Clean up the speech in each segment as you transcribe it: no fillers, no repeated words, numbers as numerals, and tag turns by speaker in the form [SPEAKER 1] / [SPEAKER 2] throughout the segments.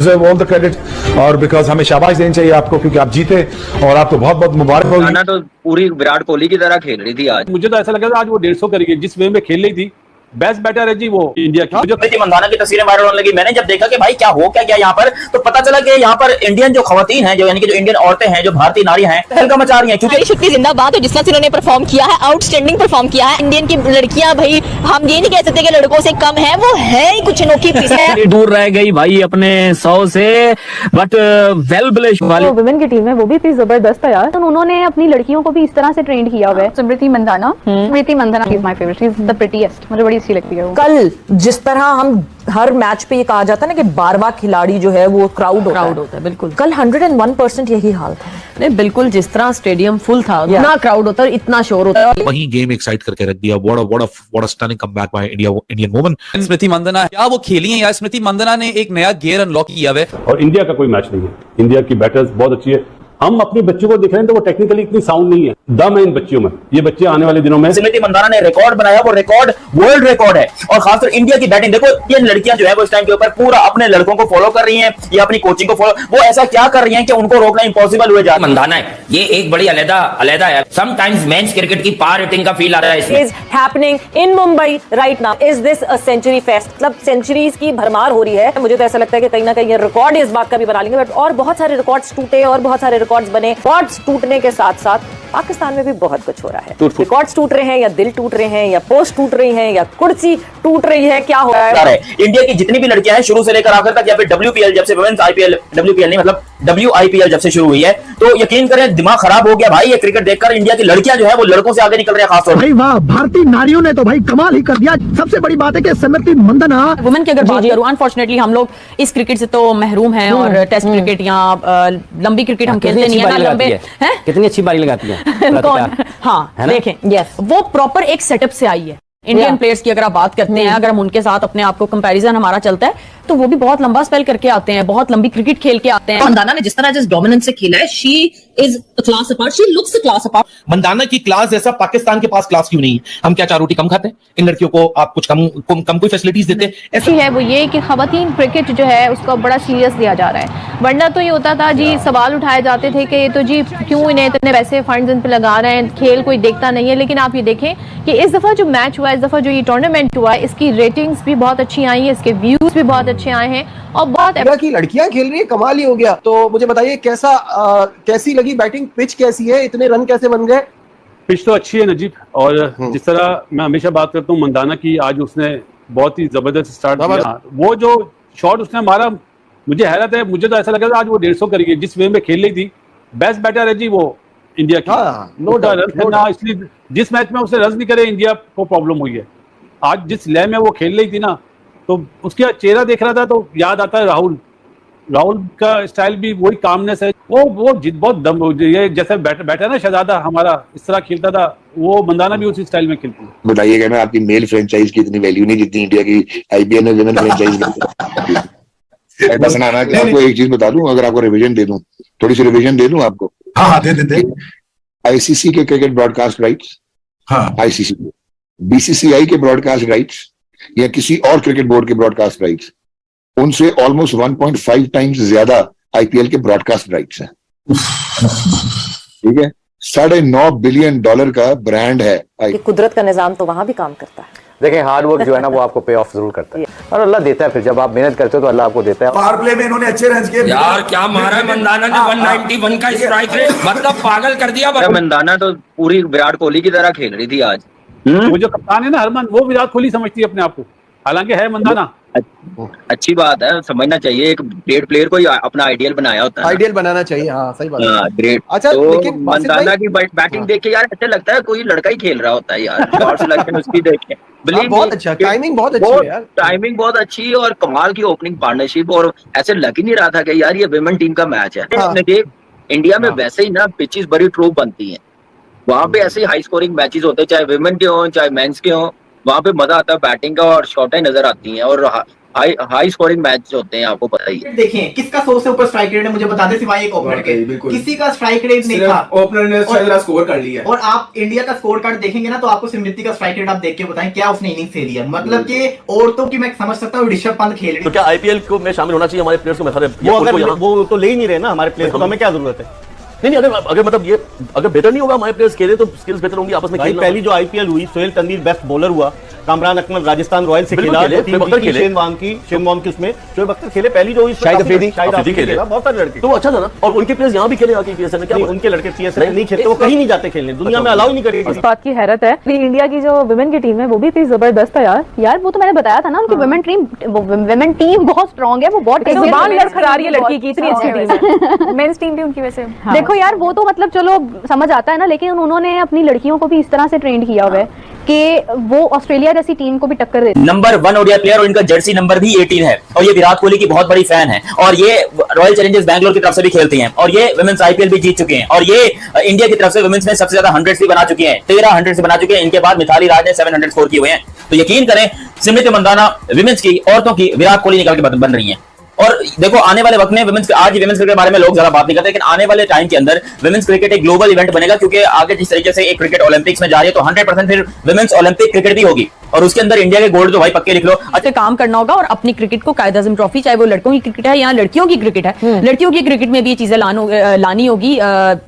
[SPEAKER 1] All the credit और because हमें शाबाश देनी चाहिए आपको क्योंकि आप जीते और आपको बहुत बहुत मुबारक हो।
[SPEAKER 2] गाना तो पूरी विराट कोहली की तरह खेल रही थी आज।
[SPEAKER 3] मुझे तो ऐसा लगा था आज वो 150 करेगी जिस वे में खेल रही थी। बेस्ट बैटर है जी वो इंडिया की।
[SPEAKER 4] जो प्रीति मंदाना की तस्वीरें वायरल होने लगी, मैंने जब देखा कि भाई क्या हो क्या गया यहाँ पर, तो पता चला कि यहाँ पर इंडियन जो खवातीन हैं, जो यानी कि जो इंडियन औरतें हैं, जो भारतीय नारी हैं, तहलका मचा रही हैं। क्योंकि
[SPEAKER 5] शक्ति जिंदाबाद, जिस तरह से उन्होंने परफॉर्म किया है, आउटस्टैंडिंग परफॉर्म किया है। इंडियन की लड़कियां भाई हम ये नहीं कह सकते कि लड़कों से कम है, वो है ही कुछ अनोखी पीस है।
[SPEAKER 6] दूर रह गई भाई अपने 100 से, बट वेल ब्लेस्ड वाली
[SPEAKER 7] वुमेन की टीम है वो भी इतनी जबरदस्त है यार। तो उन्होंने अपनी लड़कियों को भी इस तरह से ट्रेंड किया हुआ है। Smriti Mandhana is my favourite, she is the prettiest, मुझे बड़ी अच्छी लगती है वो।
[SPEAKER 8] कल जिस तरह हम हर मैच पे ये कहा जाता है ना कि 12वां खिलाड़ी जो है वो क्राउड होता है, बिल्कुल कल 101% यही हाल था।
[SPEAKER 9] नहीं बिल्कुल, जिस तरह स्टेडियम फुल था, इतना क्राउड होता है, इतना शोर होता है।
[SPEAKER 10] वही गेम एक्साइट करके रख दिया। What a stunning comeback by Indian woman.
[SPEAKER 11] Smriti Mandhana क्या वो खेली है यार। स्मृति मंदाना ने एक नया गियर अनलॉक किया है।
[SPEAKER 3] और इंडिया का कोई मैच नहीं है। इंडिया की बैटर्स बहुत अच्छी है। हम अपने बच्चों को देख रहे हैं तो वो टेक्निकली इतनी साउंड नहीं है। दम है इन बच्चियों में। ये बच्चे आने वाले दिनों में।
[SPEAKER 4] स्मृति मंदाना ने रिकॉर्ड बनाया, वो रिकॉर्ड वर्ल्ड रिकॉर्ड है। और खासकर इंडिया की बैटिंग देखो, ये लड़कियां जो है वो इस टाइम के ऊपर पूरा अपने लड़कों को फॉलो कर रही हैं, या अपनी कोचिंग को फॉलो, वो ऐसा क्या कर रही हैं कि उनको रोकना इम्पॉसिबल हुए जा।
[SPEAKER 12] मंदाना है ये एक बड़ी अलग है। समटाइम्स मेंस क्रिकेट की पार रेटिंग का फील आ रहा है इसमें।
[SPEAKER 8] Is happening in Mumbai right now. Is this a century fest? मतलब सेंचुरीज की भरमार हो रही है। मुझे तो ऐसा लगता है कि कहीं ना कहीं ये रिकॉर्ड इस बात का भी बना लेंगे। बट और बहुत सारे रिकॉर्ड्स टूटे और बहुत सारे रिकॉर्ड्स बने। टूटने के साथ साथ पाकिस्तान में भी बहुत कुछ हो रहा है। रिकॉर्ड्स टूट रहे हैं, या दिल टूट रहे हैं, या पोस्ट टूट रही हैं, या कुर्सी टूट रही है, क्या हो रहा है?
[SPEAKER 4] इंडिया की जितनी भी लड़कियां हैं शुरू से लेकर आखिर तक, या फिर WPL जब से वुमेन्स IPL, WPL नहीं मतलब WIPL जब से शुरू हुई है, तो यकीन करें दिमाग खराब हो गया भाई ये क्रिकेट देखकर। इंडिया की लड़कियां जो है वो लड़कों से आगे निकल रही है खासतौर पर।
[SPEAKER 13] वाह, भारतीय नारियों ने तो भाई कमाल ही कर दिया। सबसे बड़ी बात है कि स्मृति मंदाना
[SPEAKER 9] वुमेन की अगर बात करूं, अनफॉर्चुनेटली हम लोग इस क्रिकेट से तो महरूम हैं। और टेस्ट क्रिकेट या लंबी क्रिकेट हम खेलते नहीं है ना। लंबे हैं,
[SPEAKER 6] कितनी अच्छी बारी लगाती है।
[SPEAKER 9] कौन? हाँ देखें, यस वो प्रॉपर एक सेटअप से आई है। इंडियन प्लेयर्स की अगर आप बात करते हैं, अगर हम उनके साथ अपने आप को कंपैरिजन हमारा चलता है, तो वो भी बहुत लंबा स्पेल करके आते हैं, बहुत लंबी क्रिकेट खेल के आते हैं।
[SPEAKER 5] मंदाना ने जिस तरह जिस डोमिनेंस से खेला है, she is a class apart, she looks a class apart.
[SPEAKER 10] Mandhana की क्लास जैसा पाकिस्तान के पास क्लास क्यों नहीं है? हम क्या 4 रोटी कम खाते हैं? इन लड़कियों को आप कुछ कम कोई फैसिलिटीज देते हैं?
[SPEAKER 7] ऐसी है वो ये कि खवातीन क्रिकेट जो है उसको बड़ा सीरियस लिया जा रहा है। वरना तो ये होता था जी, सवाल उठाए जाते थे कि ये तो जी क्यों इन्हें इतने पैसे फंड्स इन पे लगा रहे हैं, खेल कोई देखता नहीं है। लेकिन आप ये देखें कि इस दफा जो मैच हुआ, इस दफा जो ये टूर्नामेंट हुआ, इसकी रेटिंग्स भी बहुत अच्छी आई है, इसके व्यूज भी बहुत अच्छे आए हैं और बहुत
[SPEAKER 14] की लड़कियां खेल रही है, कमाल ही हो गया। तो मुझे बताइए कैसी लगी बैटिंग? पिच कैसी है? इतने रन कैसे बन गए?
[SPEAKER 3] पिच तो अच्छी है नजीब। और जिस तरह मैं हमेशा बात करता हूँ मंदाना की, आज उसने बहुत ही जबरदस्त स्टार्ट किया। वो जो शॉट उसने मारा, मुझे हैरत है। मुझे तो ऐसा लगा था आज वो 150 करेगी जिस वे में खेल रही थी। बेस्ट बैटर है जी वो इंडिया की। नो डाउट, इसलिए जिस मैच में उसने रन नहीं करे इंडिया को प्रॉब्लम हुई है। आज जिस लय में वो खेल रही थी ना, तो उसका चेहरा देख रहा था तो याद आता है राहुल का स्टाइल भी वही कामनेस है। वो बहुत दम, ये जैसे बैठा ना शहजादा हमारा, इस तरह खेलता था वो। मंदाना भी उसी स्टाइल में खेलती है।
[SPEAKER 15] बताइएगा ना, आपकी मेल फ्रेंचाइज की इतनी वैल्यू नहीं जितनी इंडिया की IPL में विमेन फ्रेंचाइज। बस ना आपको एक चीज बता दूं, अगर आपको रिवीजन दे दूं, थोड़ी सी रिवीजन दे दूं आपको।
[SPEAKER 1] हाँ दे।
[SPEAKER 15] ICC के cricket broadcast rights, ICC BCCI के ब्रॉडकास्ट राइट्स, या किसी और क्रिकेट बोर्ड के ब्रॉडकास्ट राइट्स, उनसे ऑलमोस्ट 1.5 टाइम्स ज्यादा IPL के ब्रॉडकास्ट राइट्स हैं। ठीक है, $9.5 बिलियन का ब्रांड है।
[SPEAKER 8] कुदरत का निजाम तो वहां भी काम करता है।
[SPEAKER 6] देखें, हार्ड वर्क जो है ना वो आपको पे ऑफ जरूर करता है, और अल्लाह देता है। फिर जब आप मेहनत करते हो तो अल्लाह आपको देता है।
[SPEAKER 12] पावर प्ले में इन्होंने अच्छे रन किए यार। क्या मारा है मंदाना ने 191 का स्ट्राइक रेट, मतलब पागल कर दिया।
[SPEAKER 2] मंदाना तो पूरी विराट कोहली की तरह खेल रही थी आज।
[SPEAKER 3] वो जो कप्तान है ना हरमन, वो विराट कोहली समझती है अपने आप को, हालांकि है मंदाना।
[SPEAKER 2] अच्छी बात है, समझना चाहिए। एक ग्रेट प्लेयर को अपना आइडियल बनाया होता है,
[SPEAKER 14] आइडियल बनाना चाहिए। हाँ सही बात है,
[SPEAKER 2] ग्रेट।
[SPEAKER 14] अच्छा,
[SPEAKER 2] तो
[SPEAKER 14] लेकिन
[SPEAKER 2] मंदाना की बैटिंग देख के यार ऐसा लगता है कोई लड़का ही खेल रहा होता है यार। शॉट सिलेक्शन उसकी देखे,
[SPEAKER 14] बहुत अच्छा, टाइमिंग बहुत अच्छी है यार।
[SPEAKER 2] टाइमिंग बहुत अच्छी है और कमाल की ओपनिंग पार्टनरशिप। और ऐसे लग ही नहीं रहा था कि यार ये विमेन टीम का मैच है। इंडिया में वैसे ही ना पिचेस बड़ी ट्रूप बनती है, वहां पे ऐसे हाई स्कोरिंग मैचेस होते हैं, चाहे विमेन के हों चाहे मेंस के हों। वहां पे मजा आता है बैटिंग का और शॉटें नजर आती हैं। और हाई स्कोरिंग मैच होते हैं, आपको पता ही है।
[SPEAKER 16] देखें किसका 100 से ऊपर स्ट्राइक रेट है मुझे बता दे, सिवाय एक ओपनर के किसी का स्ट्राइक रेट नहीं था,
[SPEAKER 14] ओपनर ने स्कोर कर लिया।
[SPEAKER 16] और आप इंडिया का स्कोर कार्ड देखेंगे ना तो आपको स्मृति का स्ट्राइक रेट आप देख के बताएं क्या उसने इनिंग्स खेली है। मतलब कि औरतों की मैं समझ सकता हूँ ऋषभ पंत खेल रही,
[SPEAKER 17] तो क्या आईपीएल को में शामिल होना चाहिए हमारे प्लेयर्स को?
[SPEAKER 6] वो तो ले ही नहीं रहे ना हमारे प्लेयर्स को, तो हमें क्या जरूरत है?
[SPEAKER 17] नहीं, अगर मतलब ये अगर बेटर नहीं होगा हमारे प्लेयर्स खेले तो स्किल्स बेटर होंगी आपस में।
[SPEAKER 6] पहली जो आईपीएल हुई, सोहेल तनवीर बेस्ट बॉलर हुआ, कामरान अकमल राजस्थान रॉयल्स से खेला, शेन वॉर्न की उसमें शोएब अख्तर खेले, पहली जो हुई शाहिद अफरीदी खेला, बहुत सारे लड़के,
[SPEAKER 17] तो अच्छा था ना। और उनके प्लेयर्स यहाँ भी खेले आके पीएसएल में, क्या
[SPEAKER 6] उनके लड़के पीएसएल नहीं खेलते, वो कहीं नहीं जाते खेलने, दुनिया में अलाउ नहीं करेगी।
[SPEAKER 7] इस बात की हैरत है, इंडिया की जो वुमेन की टीम है वो भी इतनी जबरदस्त है यार वो तो मैंने बताया था ना, उनकी वुमेन टीम बहुत स्ट्रॉन्ग है, वो बहुत
[SPEAKER 8] लड़खड़ा रही है लड़की की, इतनी अच्छी टीम है।
[SPEAKER 7] मेंस टीम भी उनकी वैसे देखो यार, वो तो मतलब चलो समझ आता है ना, लेकिन उन्होंने अपनी लड़कियों को भी इस तरह से ट्रेन किया हुआ है कि वो ऑस्ट्रेलिया जैसी टीम को भी टक्कर दे।
[SPEAKER 4] नंबर 1 ओडीआई प्लेयर और इनका जर्सी नंबर भी 18 है, और ये विराट कोहली की बहुत बड़ी फैन है, और ये रॉयल चैलेंजर्स बैंगलोर की तरफ से भी खेलती हैं, और ये वुमेन्स आईपीएल भी जीत चुके हैं, और ये इंडिया की तरफ से वुमेन्स में सबसे ज्यादा 100 भी बना चुकी हैं, 13 100 बना चुके हैं। इनके बाद मिथाली राज ने 700 स्कोर किए हुए हैं। तो यकीन करें स्मृति मंदाना वुमेन्स की, औरतों की विराट कोहली निकल के बन रही है। और देखो आने वाले वक्त में वुमेन्स, आज वुमेन्स क्रिकेट के बारे में लोग ज्यादा बात नहीं करते, लेकिन आने वाले टाइम के अंदर वुमेन्स क्रिकेट एक ग्लोबल इवेंट बनेगा, क्योंकि आगे जिस तरीके से एक क्रिकेट ओलंपिक्स में जा रही है तो 100% फिर वुमेन्स ओलंपिक क्रिकेट भी होगी, और उसके अंदर इंडिया के गोल्ड तो भाई पक्के लिख लो।
[SPEAKER 9] अच्छा काम करना होगा और अपनी क्रिकेट को कायद आज़म ट्रॉफी, चाहे वो लड़कों की क्रिकेट है या लड़कियों की क्रिकेट है, लड़कियों की क्रिकेट में भी ये चीजें लानी होगी।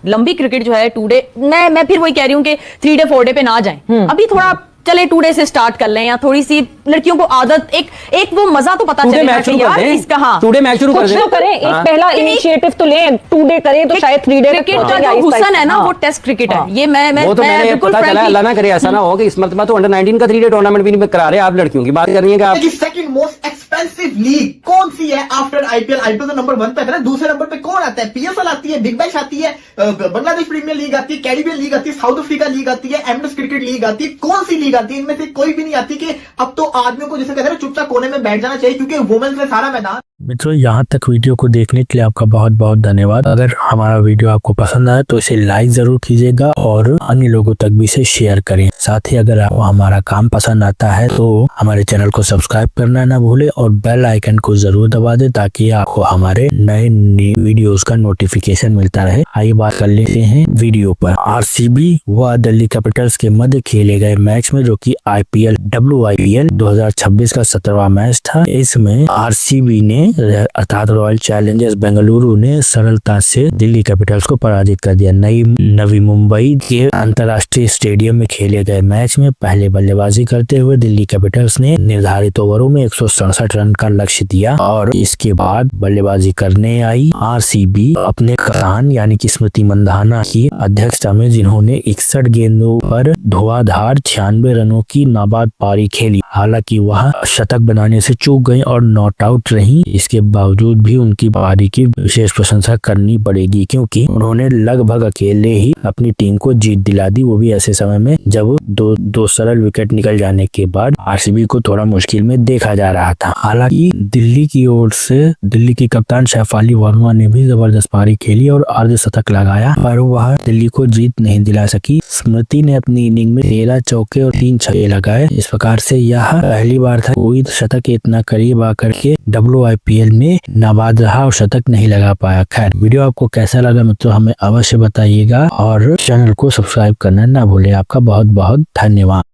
[SPEAKER 9] लंबी क्रिकेट जो है 2 डे, मैं फिर वही कह रही हूँ कि 3 डे 4 डे पे ना जाएं, अभी थोड़ा चले 2 डे से स्टार्ट कर लें, या थोड़ी सी लड़कियों को आदत एक वो मजा तो पता चले यार इसका। हाँ
[SPEAKER 8] 2 डे मैच शुरू करें, एक पहला इनिशिएटिव तो लें, 2 डे करें तो शायद 3 डे
[SPEAKER 9] क्रिकेट का जो हुसन है ना वो टेस्ट क्रिकेट है। ये मैं बिल्कुल
[SPEAKER 6] अल्लाह ना करे ऐसा ना हो कि इस मरतबा तो अंडर 19 का 3 डे टूर्नामेंट भी नहीं करा रहे, आप लड़कियों की बात कर रही हैं कि आप।
[SPEAKER 16] सेकंड मोस्ट एक्सपेंसिव लीग कौन सी है आफ्टर आईपीएल? आईपीएल तो नंबर 1 पे है ना, दूसरे नंबर पे कौन आता है? पीएसएल आती है, बिग बैश आती है, बांग्लादेश प्रीमियर लीग आती है, कैरिबियन लीग आती है, साउथ अफ्रीका लीग आती है, एमएस क्रिकेट लीग आती है। कौन सी लीग आती है? इनमें से कोई भी नहीं आती कि अब तो आदमियों को जैसे कहते हैं चुपचाप कोने में बैठ जाना चाहिए, क्योंकि वुमेन्स ने सारा मैदान।
[SPEAKER 18] मित्रों यहाँ तक वीडियो को देखने के लिए आपका बहुत बहुत धन्यवाद। अगर हमारा वीडियो आपको पसंद आए तो इसे लाइक जरूर कीजिएगा और अन्य लोगों तक भी इसे शेयर करें। साथ ही अगर आपको हमारा काम पसंद आता है तो हमारे चैनल को सब्सक्राइब करना ना भूले और बेल आइकन को जरूर दबा दें, ताकि आपको हमारे नए वीडियोस का नोटिफिकेशन मिलता रहे। आइए बात कर लेते हैं वीडियो पर। आरसीबी व दिल्ली कैपिटल्स के मध्य खेले गए मैच में, जो कि WIPL 2026 का 17वां मैच था, इसमें आरसीबी ने अर्थात रॉयल चैलेंजर्स बेंगलुरु ने सरलता से दिल्ली कैपिटल्स को पराजित कर दिया। नवी मुंबई के अंतर्राष्ट्रीय स्टेडियम में खेले गए मैच में पहले बल्लेबाजी करते हुए दिल्ली कैपिटल्स ने निर्धारित ओवरों में 167 रन का लक्ष्य दिया, और इसके बाद बल्लेबाजी करने आई आरसीबी अपने कप्तान यानी कि स्मृति मंदाना की अध्यक्षता में, जिन्होंने 61 गेंदों पर धुआंधार 96 रनों की नाबाद पारी खेली। हालांकि वह शतक बनाने से चूक गई और नॉट आउट रही। इसके बावजूद भी उनकी पारी की विशेष प्रशंसा करनी पड़ेगी, क्योंकि उन्होंने लगभग अकेले ही अपनी टीम को जीत दिला दी, वो भी ऐसे समय में जब दो सरल विकेट निकल जाने के बाद आरसीबी को थोड़ा मुश्किल में देखा जा रहा था। हालांकि दिल्ली की ओर से दिल्ली की कप्तान शेफाली वर्मा ने भी जबरदस्त पारी खेली और अर्धशतक लगाया, पर वह दिल्ली को जीत नहीं दिला सकी। स्मृति ने अपनी इनिंग में 13 चौके और 3 छक्के लगाए। इस प्रकार से यह पहली बार था कोई शतक के इतना करीब आकर के WIPL में नाबाद रहा और शतक नहीं लगा पाया। खैर, वीडियो आपको कैसा लगा मित्रों हमें अवश्य बताइएगा और चैनल को सब्सक्राइब करना ना भूले। आपका बहुत बहुत धन्यवाद।